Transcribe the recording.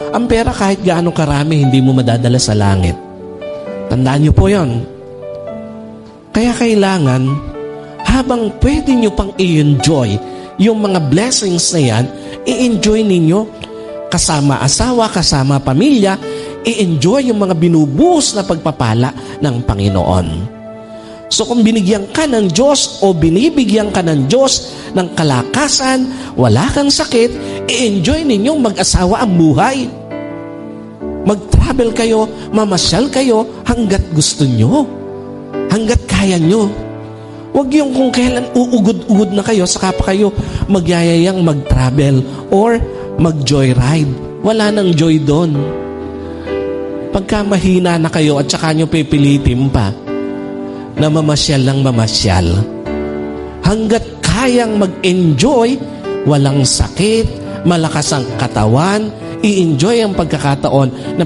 Ang pera kahit gaano karami, hindi mo madadala sa langit. Tandaan niyo po yon. Kaya kailangan, habang pwede niyo pang i-enjoy yung mga blessings na yan, i-enjoy ninyo kasama asawa, kasama pamilya, i-enjoy yung mga binubuhos na pagpapala ng Panginoon. So kung binigyan ka ng Diyos o binibigyan ka ng Diyos ng kalakasan, wala kang sakit, i-enjoy ninyong mag-asawa ang buhay. Mag-travel kayo, mamasyal kayo hanggat gusto nyo, hanggat kaya nyo. Huwag yung kung kailan uugod-ugod na kayo, saka pa kayo magyayayang mag-travel or mag-joyride. Wala nang joy doon. Pagka mahina na kayo at saka nyo pipilitin pa na mamasyal lang mamasyal. Hanggat kayang mag-enjoy, walang sakit, malakas ang katawan, i-enjoy ang pagkakataon na